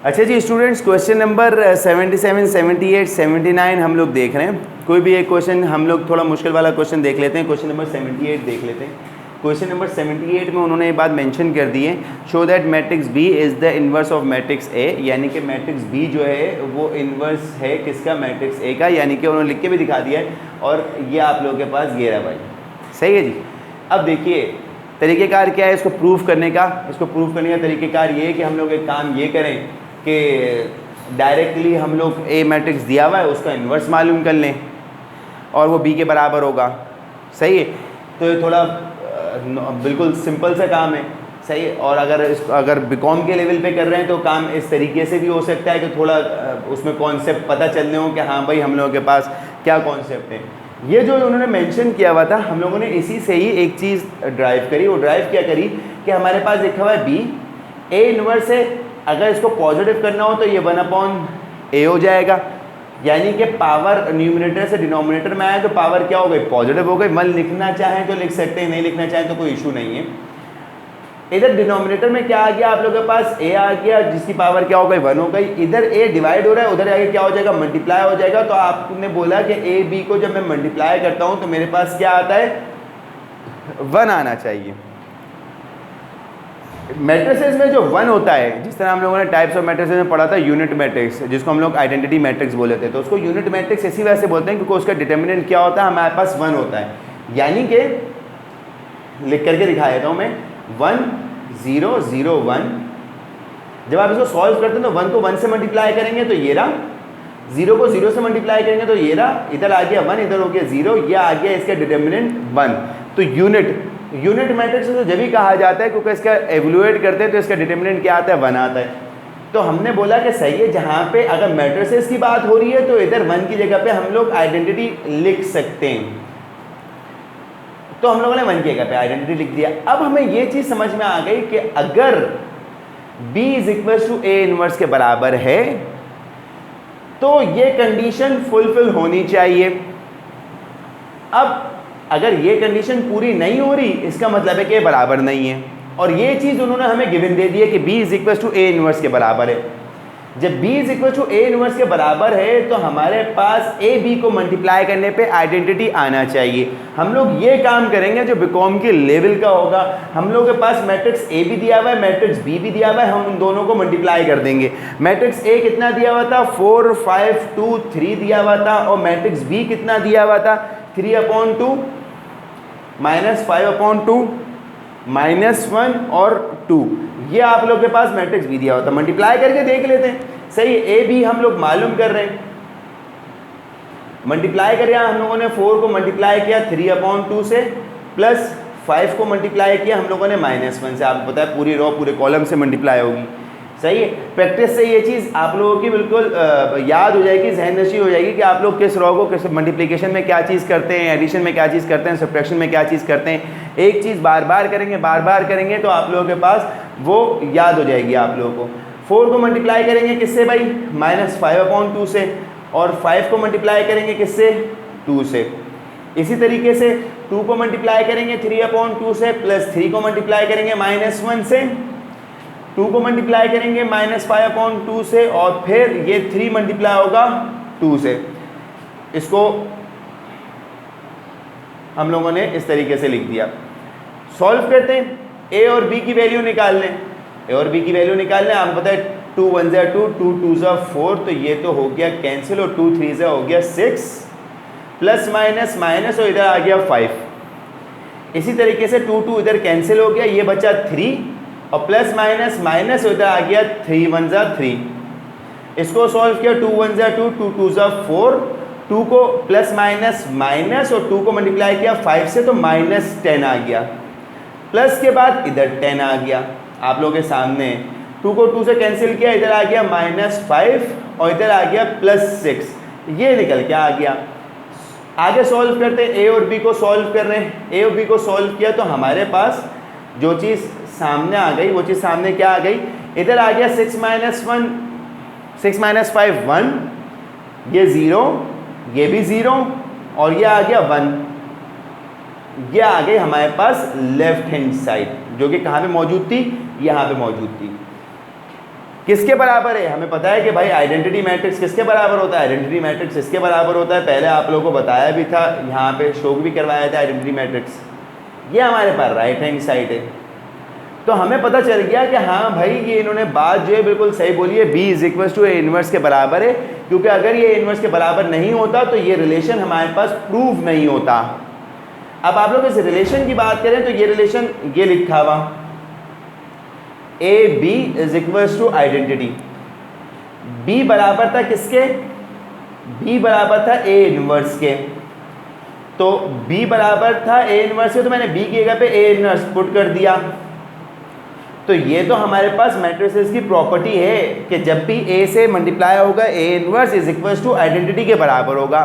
अच्छा जी students, question number 77, 78, 79 हम लोग देख रहे हैं। कोई भी एक क्वेश्चन हम लोग थोड़ा मुश्किल वाला क्वेश्चन देख लेते हैं। क्वेश्चन नंबर 78 देख लेते हैं। क्वेश्चन नंबर 78 में उन्होंने ये बात मेंशन कर दी है, show that matrix B is the inverse of matrix A, यानी कि मैट्रिक्स बी जो है वो इन्वर्स है किसका, मैट्रिक्स ए का, यानी कि उन्होंने लिख के भी दिखा दिया है और ये आप लोगों के पास ये रहा भाई। सही है जी। अब देखिए तरीक़ेकार क्या है इसको प्रूव करने का। इसको प्रूव करने का तरीक़ेकार ये है कि हम लोग एक काम ये करें कि डायरेक्टली हम लोग ए मैट्रिक्स दिया हुआ है उसका इन्वर्स मालूम कर लें और वो बी के बराबर होगा। सही है, तो ये थोड़ा बिल्कुल सिंपल सा काम है। सही है, और अगर बीकॉम के लेवल पे कर रहे हैं तो काम इस तरीके से भी हो सकता है कि थोड़ा उसमें कॉन्सेप्ट पता चलने हो कि हाँ भाई हम लोगों के पास क्या कॉन्सेप्ट है। ये जो उन्होंने मेंशन किया हुआ था हम लोगों ने इसी से ही एक चीज़ ड्राइव करी। वो ड्राइव क्या करी कि हमारे पास लिखा हुआ है बी, ए इन्वर्स है, अगर इसको पॉजिटिव करना हो तो ये 1/a हो जाएगा, यानी कि पावर न्यूमरेटर से डिनोमिनेटर में आया तो पावर क्या हो गई, पॉजिटिव हो गई। 1 लिखना चाहें तो लिख सकते हैं, नहीं लिखना चाहें तो कोई इशू नहीं है। इधर डिनोमिनेटर में क्या आ गया आप लोगों के पास, a आ गया जिसकी पावर क्या हो गई 1 हो गई। इधर a डिवाइड हो रहा है, उधर आगे क्या हो जाएगा, मल्टीप्लाई हो जाएगा। तो आपने बोला कि a b को जब मैं मल्टीप्लाई करता हूं तो मेरे पास क्या आता है, 1 आना चाहिए। मैट्रिसेस में जो 1 होता है, जिस तरह हम लोगों ने टाइप्स ऑफ मैट्रिसेस में पढ़ा था, यूनिट मैट्रिक्स जिसको हम लोग आइडेंटिटी मैट्रिक्स बोले थे, तो उसको यूनिट मैट्रिक्स इसी वजह से बोलते हैं क्योंकि उसका डिटर्मिनेंट क्या होता है, हमारे पास 1 होता है। यानी कि लिख करके दिखा देता हूँ मैं, 1 0 0 1। जब आप इसको सॉल्व करते हैं तो 1 को 1 से मल्टीप्लाई करेंगे तो ये रहा, 0 को 0 से मल्टीप्लाई करेंगे तो ये रहा, इधर आ गया 1, इधर हो गया 0, ये आ गया इसका डिटर्मिनेंट 1। तो यूनिट मैट्रिक्स तो जब भी कहा जाता है क्योंकि इसका एवल्यूएट करते हैं तो इसका डिटर्मिनेंट क्या आता है, 1 आता है। तो हमने बोला कि सही है, जहाँ पे अगर मैट्रिसेस की बात हो रही है तो इधर 1 की जगह पे हम लोग आइडेंटिटी लिख सकते हैं। तो हम लोगों ने 1 की जगह पे आइडेंटिटी लिख दिया। अब हमें ये चीज़ समझ में आ गई कि अगर b = a इनवर्स के बराबर है तो ये कंडीशन फुलफिल होनी चाहिए। अब अगर ये कंडीशन पूरी नहीं हो रही इसका मतलब है कि ये बराबर नहीं है, और ये चीज़ उन्होंने हमें गिवन दे दी है कि b = a इनवर्स के बराबर है। जब b = a इनवर्स के बराबर है तो हमारे पास a b को मल्टीप्लाई करने पे आइडेंटिटी आना चाहिए। हम लोग ये काम करेंगे जो बीकॉम के लेवल का होगा। हम लोग के पास मैट्रिक्स a भी दिया हुआ है, मैट्रिक्स b भी दिया हुआ है, हम उन दोनों को मल्टीप्लाई कर देंगे। मैट्रिक्स a कितना दिया हुआ था, 4 5 2 3 दिया हुआ था, और मैट्रिक्स b कितना दिया हुआ था, 3/2 -5/2 -1 और 2। ये आप लोग के पास मैट्रिक्स भी दिया होता, मल्टीप्लाई करके देख लेते हैं। सही, ए बी हम लोग मालूम कर रहे हैं, मल्टीप्लाई कर हम लोगों ने 4 को मल्टीप्लाई किया 3/2 से, प्लस 5 को मल्टीप्लाई किया हम लोगों ने -1 से। आपको पता है पूरी रो पूरे कॉलम से मल्टीप्लाई होगी। सही है, प्रैक्टिस से ये चीज़ आप लोगों की बिल्कुल याद हो जाएगी, जहन नशी हो जाएगी कि आप लोग किस रो को किस मल्टीप्लिकेशन में क्या चीज़ करते हैं, एडिशन में क्या चीज़ करते हैं, सब्ट्रैक्शन में क्या चीज़ करते हैं। एक चीज़ बार बार करेंगे तो आप लोगों के पास वो याद हो जाएगी आप लोगों को। 4 को मल्टीप्लाई करेंगे किससे भाई, -5/2 से, और 5 को मल्टीप्लाई करेंगे किससे, 2 से। इसी तरीके से 2 को मल्टीप्लाई करेंगे 3/2 से, प्लस 3 को मल्टीप्लाई करेंगे -1 से, 2 को मल्टीप्लाई करेंगे -5/2 से, और फिर ये 3 मल्टीप्लाई होगा 2 से। इसको हम लोगों ने इस तरीके से लिख दिया। सॉल्व करते हैं, a और b की वैल्यू निकाल लें। a और b की वैल्यू निकाल लें। आपको पता है 2 1 = 2, 2 2 = 4, तो ये तो हो गया कैंसिल, और 2 3 हो गया 6, प्लस माइनस माइनस, और इधर आ गया 5। इसी तरीके से 2 2 इधर कैंसिल हो गया, ये बचा 3, और प्लस माइनस माइनस, इधर आ गया 3 1 = 3। इसको सॉल्व किया, 2 1 = 2, 2 2 = 4, 2 को प्लस माइनस माइनस, और 2 को मल्टीप्लाई किया 5 से तो -10 आ गया। प्लस के बाद इधर 10 आ गया आप लोगों के सामने। 2 को 2 से कैंसिल किया, इधर आ गया -5, और इधर आ गया +6। ये निकल के आ गया। आगे सॉल्व करते हैं, a और b को सॉल्व कर रहे हैं। a और b को सॉल्व किया तो हमारे पास जो चीज़ सामने आ गई वो चीज़ सामने क्या आ गई, इधर आ गया 6 - 5 1, ये 0, ये भी 0, और ये आ गया 1। ये आ गई हमारे पास लेफ्ट हैंड साइड, जो कि कहाँ पे मौजूद थी, यहाँ पे मौजूद थी। किसके बराबर है? हमें पता है कि भाई आइडेंटिटी मैट्रिक्स किसके बराबर होता है? आइडेंटिटी मैट्रिक्स इसके बराबर होता है। पहले आप लोगों को बताया भी था, यहाँ पे शो भी करवाया था आइडेंटिटी मैट्रिक्स। ये हमारे पास राइट हैंड साइड है। तो हमें पता चल गया कि हाँ भाई ये इन्होंने बात जो है बिल्कुल सही बोली है, B is equal to A inverse के बराबर है, क्योंकि अगर ये इनवर्स के बराबर नहीं होता तो ये रिलेशन हमारे पास प्रूव नहीं होता। अब आप लोग इस रिलेशन की बात करें तो ये रिलेशन ये लिखा हुआ A B is equal to identity. B बराबर था किसके? बी बराबर था ए इनवर्स के। तो बी बराबर था ए इनवर्स के, तो मैंने बी की जगह पे ए इनवर्स पुट कर दिया। तो ये तो हमारे पास मैट्रिसेस की प्रॉपर्टी है कि जब भी ए से मल्टीप्लाई होगा A inverse is equal to identity के बराबर होगा।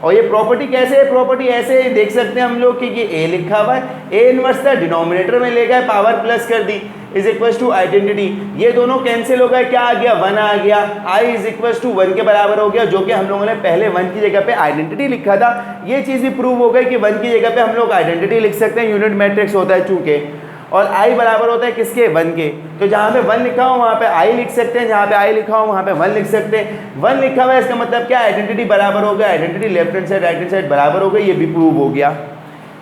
और ये प्रॉपर्टी कैसे है? प्रॉपर्टी ऐसे देख सकते हैं हम लोग कि ये ए लिखा हुआ है, ए इनवर्स था, डिनोमिनेटर में ले गए, पावर प्लस कर दी, इज इक्वल टू आइडेंटिटी। ये दोनों कैंसिल हो गए, क्या आ गया? 1 आ गया। आई इज इक्वल टू 1 के बराबर हो गया, जो कि हम लोगों ने पहले 1 की जगह पे आइडेंटिटी लिखा था। ये चीज़ भी प्रूव हो गई कि 1 की जगह पे हम लोग आइडेंटिटी लिख सकते हैं, यूनिट मैट्रिक्स होता है चूंकि। और आई बराबर होता है किसके? 1 के। तो जहाँ पे 1 लिखा हो वहाँ पे आई लिख सकते हैं, जहाँ पे आई लिखा हो वहाँ पे 1 लिख सकते हैं। 1 लिखा हुआ है इसका मतलब क्या? आइडेंटिटी बराबर हो गया, identity left hand side right hand side बराबर हो गई, ये भी प्रूव हो गया।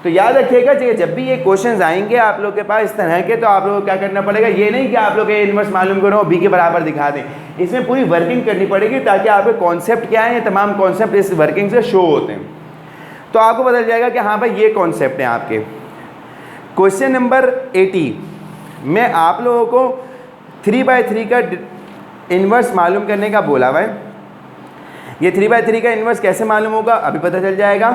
तो याद रखिएगा जब भी ये क्वेश्चंस आएंगे आप लोग के पास इस तरह के, तो आप लोगों को क्या करना पड़ेगा, ये नहीं कि आप लोग ए इनवर्स मालूम करो बी के बराबर दिखा दें, इसमें पूरी वर्किंग करनी पड़ेगी ताकि आपके कॉन्सेप्ट क्या है, ये तमाम कॉन्सेप्ट इस वर्किंग से शो होते हैं। तो आपको पता चल जाएगा कि हाँ भाई ये कॉन्सेप्ट हैं आपके। क्वेश्चन नंबर 80 में आप लोगों को 3/3 का इन्वर्स मालूम करने का बोला हुआ है। ये 3/3 का इन्वर्स कैसे मालूम होगा अभी पता चल जाएगा।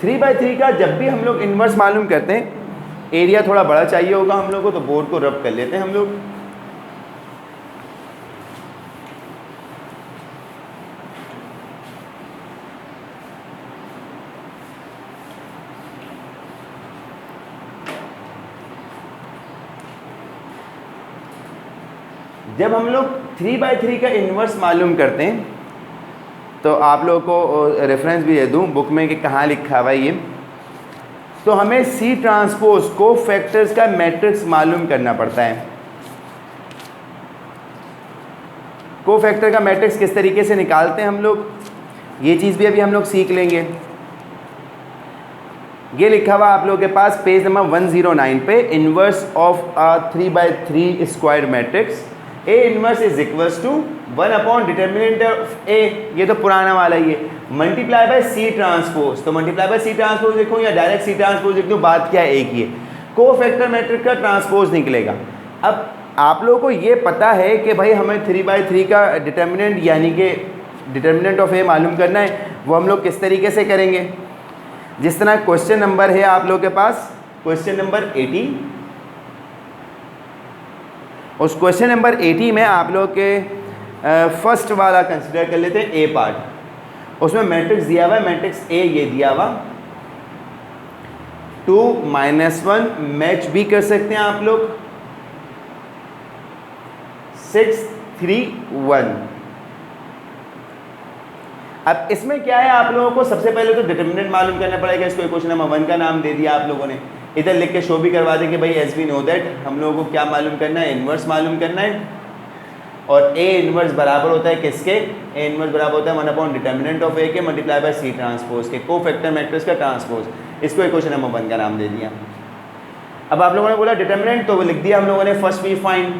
3/3 का जब भी हम लोग इन्वर्स मालूम करते हैं, एरिया थोड़ा बड़ा चाहिए होगा हम लोग को, तो बोर्ड को रब कर लेते हैं हम लोग। जब हम लोग 3/3 का इन्वर्स मालूम करते हैं तो आप लोगों को रेफरेंस भी दे दूँ बुक में कि कहाँ लिखा हुआ है ये। तो हमें सी ट्रांसपोज को फैक्टर्स का मैट्रिक्स मालूम करना पड़ता है। को फैक्टर का मैट्रिक्स किस तरीके से निकालते हैं हम लोग, ये चीज़ भी अभी हम लोग सीख लेंगे। ये लिखा हुआ आप लोगों के पास पेज नंबर 109 पे, inverse of a 3/3 square matrix A inverse is equals to 1 upon determinant of A, ये तो पुराना वाला ही है, मल्टीप्लाई बाय सी ट्रांसपोज। तो मल्टीप्लाई बाय सी ट्रांसपोज लिखूँ या डायरेक्ट सी ट्रांसपोज लिख दूँ, बात क्या है, एक ही है। को फैक्टर मैट्रिक्स का ट्रांसपोज निकलेगा। अब आप लोगों को ये पता है कि भाई हमें 3/3 का डिटर्मिनेंट यानी कि डिटर्मिनेंट ऑफ ए मालूम करना है, वो हम लोग किस तरीके से करेंगे। जिस तरह क्वेश्चन नंबर है आप लोगों के पास, क्वेश्चन नंबर 80, उस क्वेश्चन नंबर 80 में आप लोग के फर्स्ट वाला कंसिडर कर लेते हैं, ए पार्ट। उसमें मैट्रिक्स दिया हुआ है, मैट्रिक्स ए ये दिया हुआ, 2 -1 मैच भी कर सकते हैं आप लोग, 6 3 1। अब इसमें क्या है, आप लोगों को सबसे पहले तो डिटर्मिनेंट मालूम करना पड़ेगा। इसको क्वेश्चन नंबर 1 का नाम दे दिया आप लोगों ने, इधर लिख के शो भी करवा दें कि भाई एज वी नो दैट हम लोगों को क्या मालूम करना है, इन्वर्स मालूम करना है। और ए इन्वर्स बराबर होता है किसके, ए इन्वर्स बराबर होता है 1 अपॉन डिटर्मिनेंट ऑफ ए के मल्टीप्लाई बाय सी ट्रांसपोज के, को फैक्टर मैट्रिक्स का ट्रांसपोज। इसको क्वेश्चन नंबर 1 का नाम दे दिया। अब आप लोगों ने बोला डिटर्मिनेंट, तो वो लिख दिया हम लोगों ने, first we find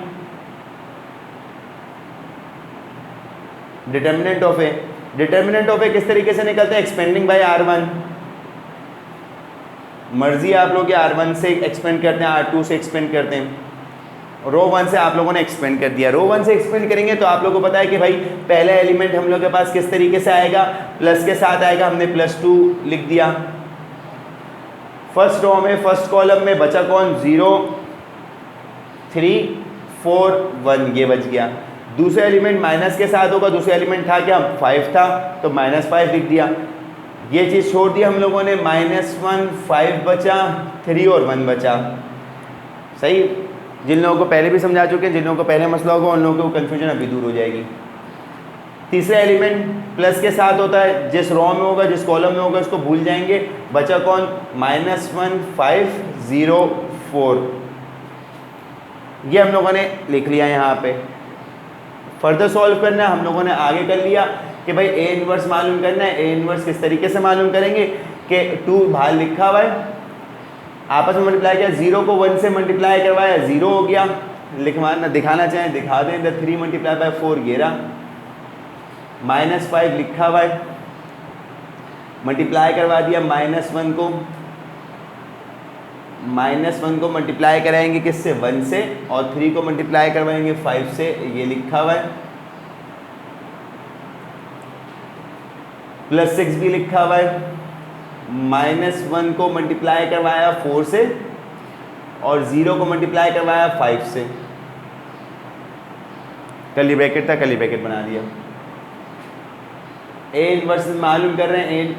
determinant of A. Determinant of A किस तरीके से निकलते हैं, एक्सपेंडिंग बाय R1। मर्जी आप लोग के R1 से एक्सपेंड करते हैं, R2 से एक्सपेंड करते हैं। रो 1 से आप लोगों ने एक्सपेंड कर दिया, रो 1 से एक्सपेंड करेंगे तो आप लोगों को पता है कि भाई पहला एलिमेंट हम लोग के पास किस तरीके से आएगा, प्लस के साथ आएगा, हमने +2 लिख दिया। फर्स्ट रो में फर्स्ट कॉलम में बचा कौन, 0 3 4 1, ये बच गया। दूसरा एलिमेंट माइनस के साथ होगा, दूसरा एलिमेंट था क्या, 5 था, तो -5 लिख दिया। ये चीज़ छोड़ दी हम लोगों ने, -1 5 बचा, 3 और 1 बचा। सही, जिन लोगों को पहले भी समझा चुके हैं, जिन लोगों को पहले मसला होगा उन लोगों को कन्फ्यूजन अभी दूर हो जाएगी। तीसरा एलिमेंट प्लस के साथ होता है, जिस रो में होगा जिस कॉलम में होगा इसको भूल जाएंगे। बचा कौन, -1 5 0 4। ये हम लोगों ने लिख लिया यहाँ पे। फर्दर सॉल्व करना हम लोगों ने आगे कर लिया कि भाई ए इनवर्स मालूम करना है। ए इनवर्स किस तरीके से मालूम करेंगे कि 2 बाहर लिखा हुआ है, आपस में मल्टीप्लाई किया, 0 को 1 से मल्टीप्लाई करवाया, 0 हो गया। लिखवाना दिखाना चाहें दिखा दें, इधर 3 मल्टीप्लाई बाय 4 ये रहा, -5 लिखा हुआ है, मल्टीप्लाई करवा दिया -1 को, -1 को मल्टीप्लाई कराएंगे किससे 1 से, और 3 को मल्टीप्लाई करवाएंगे 5 से, ये लिखा हुआ है, +6 भी लिखा हुआ है, -1 को मल्टीप्लाई करवाया 4 से और 0 को मल्टीप्लाई करवाया 5 से, कर्ली ब्रैकेट था, कर्ली ब्रैकेट बना दिया। ए इनवर्स मालूम कर रहे हैं,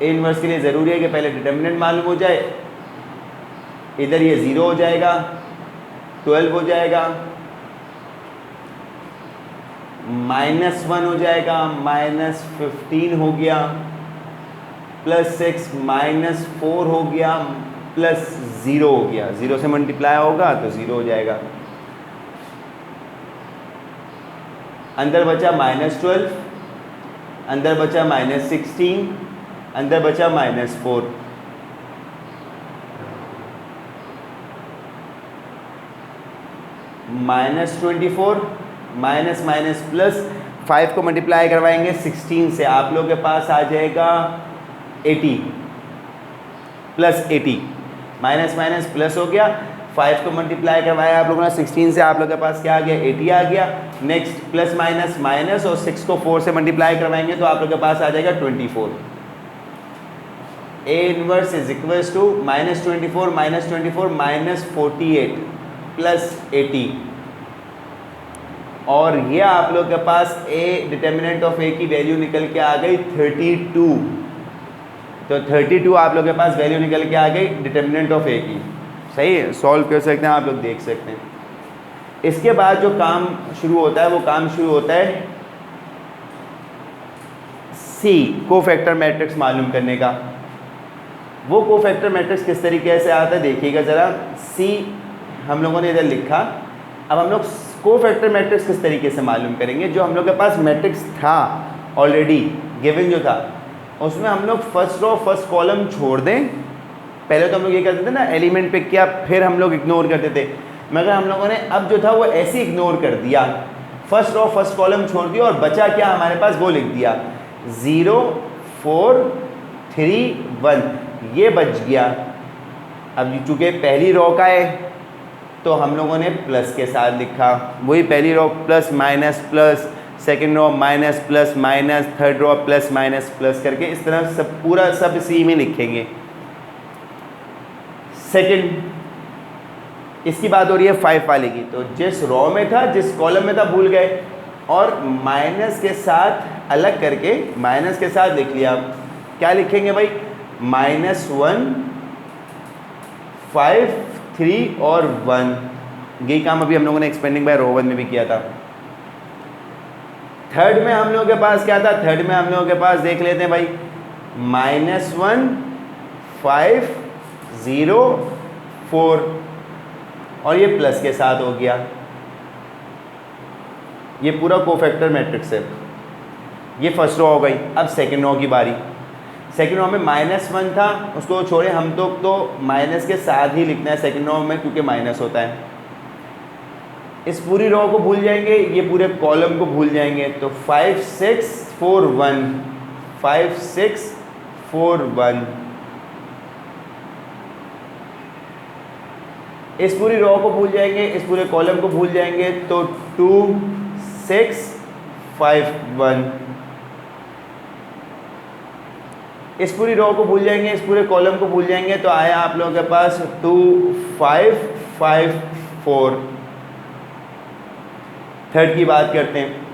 ए इनवर्स के लिए ज़रूरी है कि पहले डिटर्मिनेंट मालूम हो जाए। इधर ये 0 हो जाएगा, 12 हो जाएगा, -1 हो जाएगा, -15 हो गया, +6 -4 हो गया, +0 हो गया, 0 से मल्टीप्लाई होगा तो 0 हो जाएगा। अंदर बचा -12, अंदर बचा -16, अंदर बचा -4। -24 माइनस माइनस प्लस 5 को मल्टीप्लाई करवाएंगे 16 से, आप लोगों के पास आ जाएगा 80 +80, माइनस माइनस प्लस हो गया, 5 को मल्टीप्लाई करवाया आप लोगों ने 16 से, आप लोगों के पास क्या आ गया 80 आ गया। नेक्स्ट प्लस माइनस माइनस और 6 को 4 से मल्टीप्लाई करवाएंगे तो आप लोगों के पास आ जाएगा 24। A inverse is equals to -24 -48 +80, और ये आप लोग के पास ए डिटर्मिनेंट ऑफ ए की वैल्यू निकल के आ गई 32। तो 32 आप लोग के पास वैल्यू निकल के आ गई डिटर्मिनेंट ऑफ ए की। सही है, सॉल्व कर सकते हैं, आप लोग देख सकते हैं। इसके बाद जो काम शुरू होता है वो काम शुरू होता है सी कोफैक्टर मैट्रिक्स मालूम करने का। वो कोफैक्टर मैट्रिक्स किस तरीके से आता है देखिएगा ज़रा। सी हम लोगों ने इधर लिखा, अब हम लोग कोफैक्टर मैट्रिक्स किस तरीके से मालूम करेंगे। जो हम लोग के पास मैट्रिक्स था ऑलरेडी गिवन जो था उसमें हम लोग फर्स्ट रो फर्स्ट कॉलम छोड़ दें। पहले तो हम लोग ये करते थे ना, एलिमेंट पिक किया फिर हम लोग इग्नोर करते थे, मगर हम लोगों ने अब जो था वो ऐसे इग्नोर कर दिया, फर्स्ट रो फर्स्ट कॉलम छोड़ दिया और बचा क्या हमारे पास वो लिख दिया 0 4 3 1, ये बच गया। अब चूँकि पहली रो का है तो हम लोगों ने प्लस के साथ लिखा, वही पहली row plus minus plus, second row minus plus minus, third row plus minus plus करके इस तरह सब पूरा सब सी में लिखेंगे। सेकंड इसकी बात हो रही है 5 वाले की, तो जिस रो में था जिस कॉलम में था भूल गए और माइनस के साथ अलग करके माइनस के साथ लिख लिया। क्या लिखेंगे भाई -1 5 3 और 1, यही काम अभी हम लोगों ने एक्सपेंडिंग बाय रो 1 में भी किया था। थर्ड में हम लोगों के पास क्या था, थर्ड में हम लोगों के पास देख लेते हैं भाई -1 5 0 4 और ये प्लस के साथ हो गया। ये पूरा कोफैक्टर मैट्रिक्स है। ये फर्स्ट रो हो गई। अब सेकंड रो की बारी। सेकंड रो में -1 था, उसको छोड़े, हम तो माइनस के साथ ही लिखना है सेकंड रो में क्योंकि माइनस होता है। इस पूरी रो को भूल जाएंगे, ये पूरे कॉलम को भूल जाएंगे, तो 5 6 4 1 5 6 4 1। इस पूरी रो को भूल जाएंगे, इस पूरे कॉलम को भूल जाएंगे, तो 2 6 5 1। इस पूरी रो को भूल जाएंगे, इस पूरे कॉलम को भूल जाएंगे, तो आया आप लोगों के पास 2 5 5 4। थर्ड की बात करते हैं।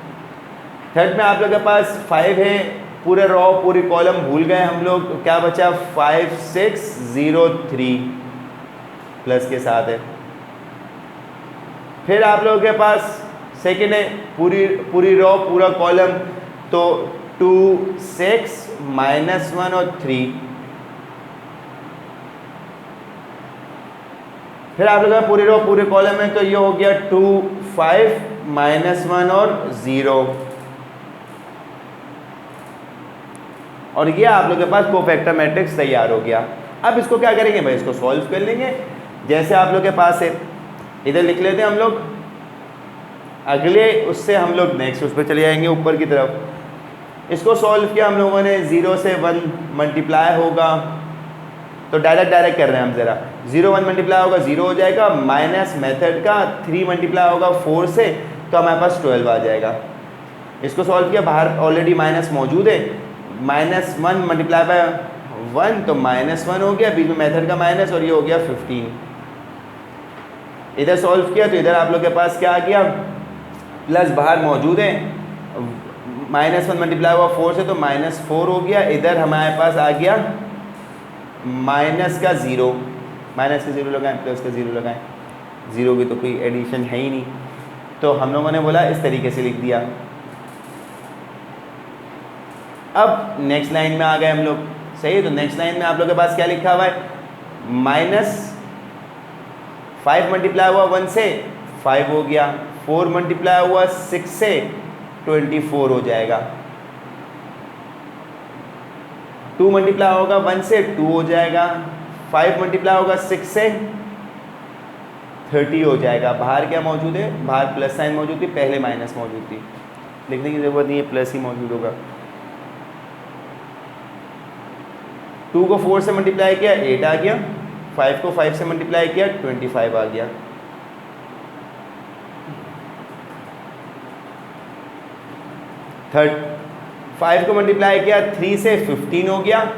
थर्ड में आप लोगों के पास 5 है, पूरे रो पूरी कॉलम भूल गए हम लोग, तो क्या बचा 5 6 0 3 प्लस के साथ है। फिर आप लोगों के पास सेकेंड है, पूरी रो पूरा कॉलम, तो 2 6 -1 और 3। फिर आप लोग पूरे रो पूरे कॉलम में, तो ये हो गया 2 5 -1 और 0, और ये आप लोग के पास कोफैक्टर मैट्रिक्स तैयार हो गया। अब इसको क्या करेंगे भाई, इसको सॉल्व कर लेंगे। जैसे आप लोग के पास है, इधर लिख लेते हैं हम लोग, अगले उससे हम लोग नेक्स्ट उस पर चले जाएंगे ऊपर की तरफ। इसको सॉल्व किया हम लोगों ने, 0 से 1 मल्टीप्लाई होगा, तो डायरेक्ट कर रहे हैं हम ज़रा। 0 1 मल्टीप्लाई होगा 0 हो जाएगा, माइनस मेथड का 3 मल्टीप्लाई होगा 4 से, तो हमारे पास 12 आ जाएगा। इसको सॉल्व किया, बाहर ऑलरेडी माइनस मौजूद है, -1 मल्टीप्लाई बाय 1 तो -1 हो गया, बीच में मेथड का माइनस, और ये हो गया 15। इधर सॉल्व किया तो इधर आप लोग के पास क्या आ गया, प्लस बाहर मौजूद है, -1 मल्टीप्लाई हुआ 4 से तो -4 हो गया। इधर हमारे पास आ गया माइनस का 0, माइनस का 0 लगाएं, प्लस का 0 लगाएं, 0 की तो कोई एडिशन है ही नहीं, तो हम लोगों ने बोला इस तरीके से लिख दिया। अब नेक्स्ट लाइन में आ गए हम लोग, सही है। तो नेक्स्ट लाइन में आप लोग के पास क्या लिखा हुआ है, -5 मल्टीप्लाई हुआ 1 से 5 हो गया, 4 मल्टीप्लाई हुआ 6 से 24 हो जाएगा, 2 मल्टीप्लाई होगा 1 से 2 हो जाएगा, 5 मल्टीप्लाई होगा 6 से 30 हो जाएगा। बाहर क्या मौजूद है, बाहर प्लस साइन मौजूद थी, पहले माइनस मौजूद थी, लिखने की ज़रूरत नहीं है, प्लस ही मौजूद होगा। 2 को 4 से मल्टीप्लाई किया 8 आ गया, 5 को 5 से मल्टीप्लाई किया 25 आ गया। थर्ड 5 को मल्टीप्लाई किया 3 से 15 हो गया,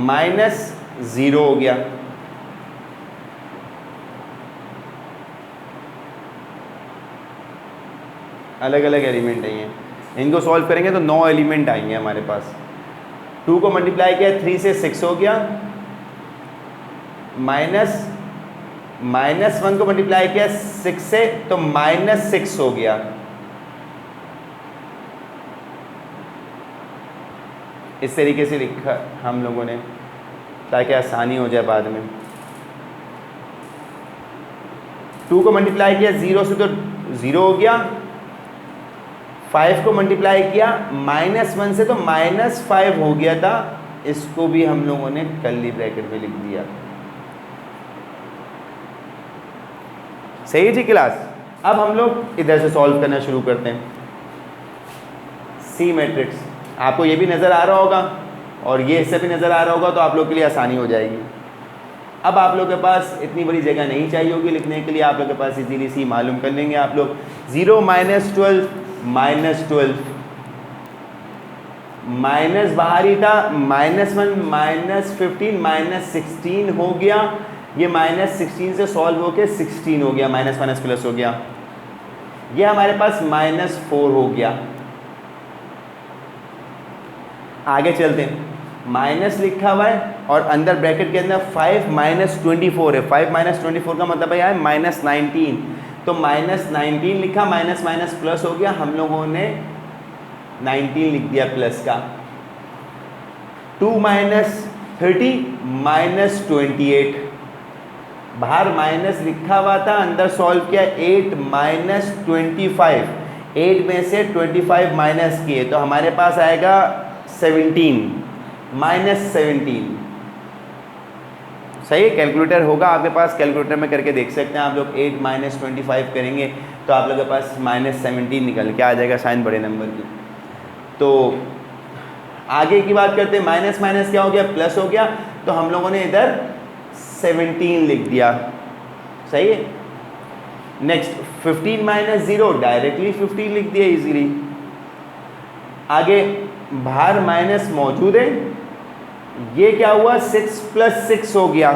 -0 हो गया। अलग अलग एलिमेंट है ये, इनको सॉल्व करेंगे तो 9 एलिमेंट आएंगे हमारे पास। 2 को मल्टीप्लाई किया 3 से 6 हो गया, -1 को मल्टीप्लाई किया 6 से तो -6 हो गया। इस तरीके से लिखा हम लोगों ने ताकि आसानी हो जाए बाद में। 2 को मल्टीप्लाई किया 0 से तो 0 हो गया, 5 को मल्टीप्लाई किया -1 से तो -5 हो गया था, इसको भी हम लोगों ने कर्ली ब्रैकेट में लिख दिया। सही है जी क्लास। अब हम लोग इधर से सॉल्व करना शुरू करते हैं। सी मैट्रिक्स आपको ये भी नज़र आ रहा होगा और ये इससे भी नज़र आ रहा होगा, तो आप लोग के लिए आसानी हो जाएगी। अब आप लोग के पास इतनी बड़ी जगह नहीं चाहिए होगी लिखने के लिए, आप लोग के पास इजीली सी मालूम कर लेंगे आप लोग। 0 -12 -12, माइनस बाहर ही था, -1 -15 -16 हो गया, ये -16 से सॉल्व होके 16 हो गया, माइनस माइनस प्लस हो गया, ये हमारे पास -4 हो गया। आगे चलते हैं, माइनस लिखा हुआ है और अंदर ब्रैकेट के अंदर 5 -24 है, 5 -24 का मतलब है -19, तो -19 लिखा, माइनस माइनस प्लस हो गया, हम लोगों ने 19 लिख दिया प्लस का। 2 -30 -28, बाहर माइनस लिखा हुआ था, अंदर सॉल्व किया 8 -25, 8 में से 25 माइनस किए तो हमारे पास आएगा 17 -17। सही है, कैलकुलेटर होगा आपके पास, कैलकुलेटर में करके देख सकते हैं आप लोग। 8 -25 करेंगे तो आप लोगों के पास -17 निकल के आ जाएगा साइन बड़े नंबर की। तो आगे की बात करते हैं, माइनस माइनस क्या हो गया, प्लस हो गया, तो हम लोगों ने इधर 17 लिख दिया। सही है। नेक्स्ट 15 -0, डायरेक्टली 15 लिख दिया इजीली। आगे बाहर माइनस मौजूद है, ये क्या हुआ 6 + 6 हो गया,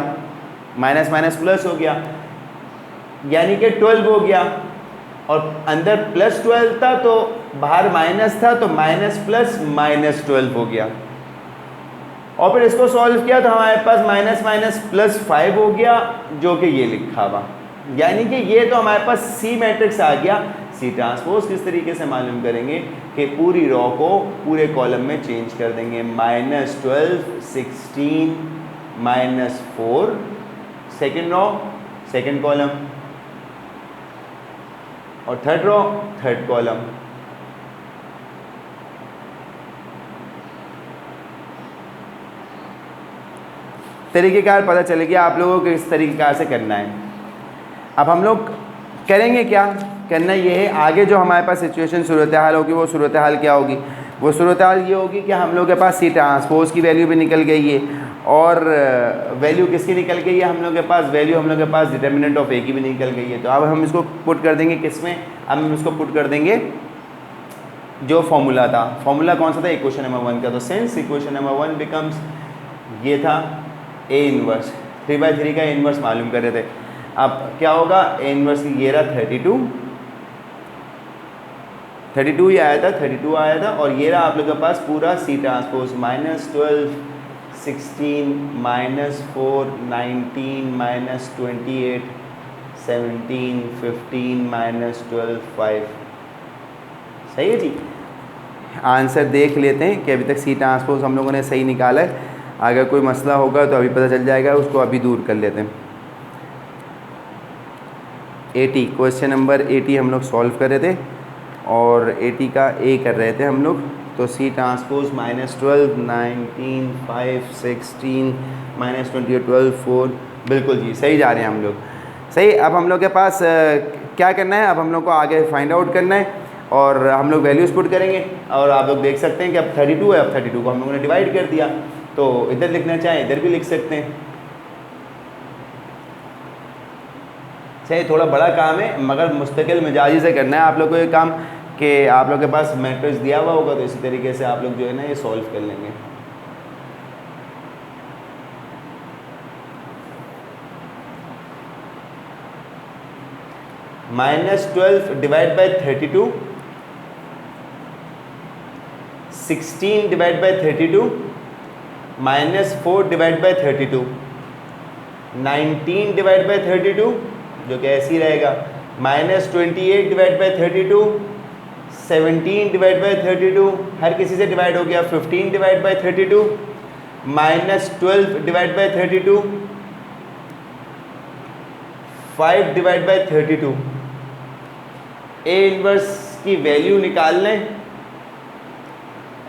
माइनस माइनस प्लस हो गया, यानी कि 12 हो गया, और अंदर +12 था तो बाहर माइनस था तो माइनस प्लस -12 हो गया। और फिर इसको सॉल्व किया तो हमारे पास माइनस माइनस +5 हो गया, जो कि ये लिखा हुआ, यानी कि ये तो हमारे पास सी मैट्रिक्स आ गया। सी ट्रांसपोज किस तरीके से मालूम करेंगे कि पूरी रो को पूरे कॉलम में चेंज कर देंगे, -12 16 -4 सेकंड रो सेकंड कॉलम, और थर्ड रो थर्ड कॉलम। तरीक़ेकार पता चले गया आप लोगों को किस तरीक़ेकार से करना है। अब हम लोग करेंगे क्या, करना ये है, आगे जो हमारे पास सिचुएशन सूरत हाल होगी वो सूरत हाल क्या होगी, वो सूरत हाल ये होगी कि हम लोग के पास सी ट्रांसपोज की वैल्यू भी निकल गई है और वैल्यू किसकी निकल गई है, हम लोग के पास वैल्यू हम लोग के पास डिटर्मिनेंट ऑफ ए की भी निकल गई है। तो अब हम इसको पुट कर देंगे किस में, अब हम इसको पुट कर देंगे जो फॉर्मूला था। फॉर्मूला कौन सा था, इक्वेशन नंबर 1 का। तो सिंस इक्वेशन नंबर 1 बिकम्स, ये था ए इनवर्स, 3/3 का इनवर्स मालूम कर रहे थे। अब क्या होगा, ए इनवर्स ये रहा 32 ही आया था, 32 आया था, और ये रहा आप लोग के पास पूरा सी ट्रांसपोज -12 16 -4 19 -28 17 15 -12 5। सही है जी। आंसर देख लेते हैं कि अभी तक सी ट्रांसपोज हम लोगों ने सही निकाला है, अगर कोई मसला होगा तो अभी पता चल जाएगा, उसको अभी दूर कर लेते हैं। 80 क्वेश्चन नंबर 80 हम लोग सॉल्व कर रहे थे और 80 का ए कर रहे थे हम लोग। तो सी ट्रांसपोज -12 19 5 16 -28 12 4, बिल्कुल जी सही जा रहे हैं हम लोग। सही, अब हम लोग के पास क्या करना है, अब हम लोग को आगे फाइंड आउट करना है और हम लोग वैल्यूज़ पुट करेंगे। और आप लोग देख सकते हैं कि अब 32 है, अब 32 को हम लोगों ने डिवाइड कर दिया, तो इधर लिखना चाहें इधर भी लिख सकते हैं। सही, थोड़ा बड़ा काम है मगर मुस्तकिल मिजाजी से करना है आप लोग को ये काम, कि आप लोग के पास मैट्रिक्स दिया हुआ होगा तो इसी तरीके से आप लोग जो है ना ये सॉल्व कर लेंगे। -12 divide by 32, 16 divide by 32, -4 divide by 32, 19 divide by 32 जो कि ऐसे ही रहेगा, -28 डिवाइड बाय 32, 17 डिवाइड बाय 32 हर किसी से डिवाइड हो गया, 15 divide by 32, -12 divide by 32, 5 divide by 32। A inverse की वैल्यू निकाल लें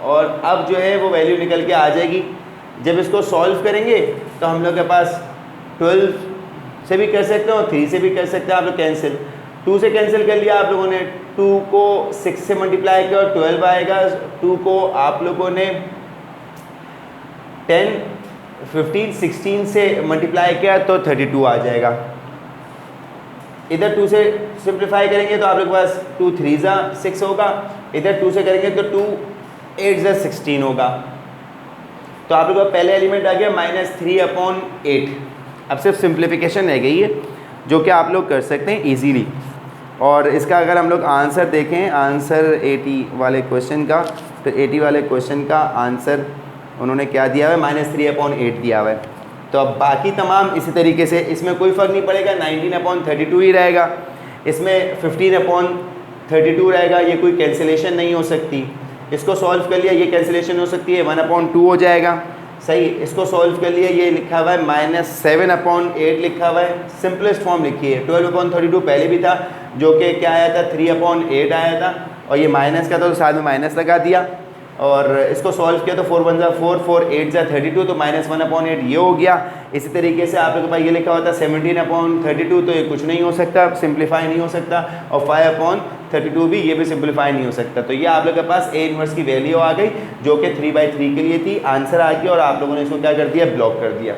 और अब जो है वो वैल्यू निकल के आ जाएगी। जब इसको सॉल्व करेंगे तो हम लोग के पास 12 से भी कर सकते हैं और 3 से भी कर सकते हैं। आप लोग कैंसिल, 2 से कैंसिल कर लिया आप लोगों ने, 2 को 6 से मल्टीप्लाई किया और 12 आएगा, 2 को आप लोगों ने 10 15 16 से मल्टीप्लाई किया तो 32 आ जाएगा। इधर 2 से सिंप्लीफाई करेंगे तो आप लोग के पास 2 3 ज़ा 6 होगा, इधर 2 से करेंगे तो 2 8 ज़ा 16 होगा। तो आप लोग का पहले एलिमेंट आ गया -3/8। अब सिर्फ सिंप्लीफिकेशन रह गई है जो कि आप लोग कर सकते हैं इजीली। और इसका अगर हम लोग आंसर देखें, आंसर 80 वाले क्वेश्चन का, तो 80 वाले क्वेश्चन का आंसर उन्होंने क्या दिया हुआ है, -3/8 दिया हुआ है। तो अब बाकी तमाम इसी तरीके से, इसमें कोई फ़र्क नहीं पड़ेगा, 19/32 ही रहेगा, इसमें 15/32 रहेगा, ये कोई कैंसिलेशन नहीं हो सकती। इसको सॉल्व कर लिया, ये कैंसिलेशन हो सकती है, 1/2 हो जाएगा। सही, इसको सॉल्व कर लिया, ये लिखा हुआ है -7/8 लिखा हुआ है, सिंपलेस्ट फॉर्म लिखी है। 12/32 पहले भी था जो कि क्या आया था, 3/8 आया था, और ये माइनस का था तो साथ में माइनस लगा दिया और इसको सॉल्व किया तो 4 1 ज़ा 4 4 8 ज़ा 32, तो -1/8 ये हो गया। इसी तरीके से आप लोगों के पास ये लिखा होता 17/32, तो ये कुछ नहीं हो सकता, सिंप्लीफाई नहीं हो सकता, और 5/32 भी, ये भी सिंप्लीफाई नहीं हो सकता। तो ये आप लोगों के पास ए इनवर्स की वैल्यू आ गई जो कि 3/3 के लिए थी, आंसर आ गया और आप लोगों ने इसको क्या कर दिया, ब्लॉक कर दिया।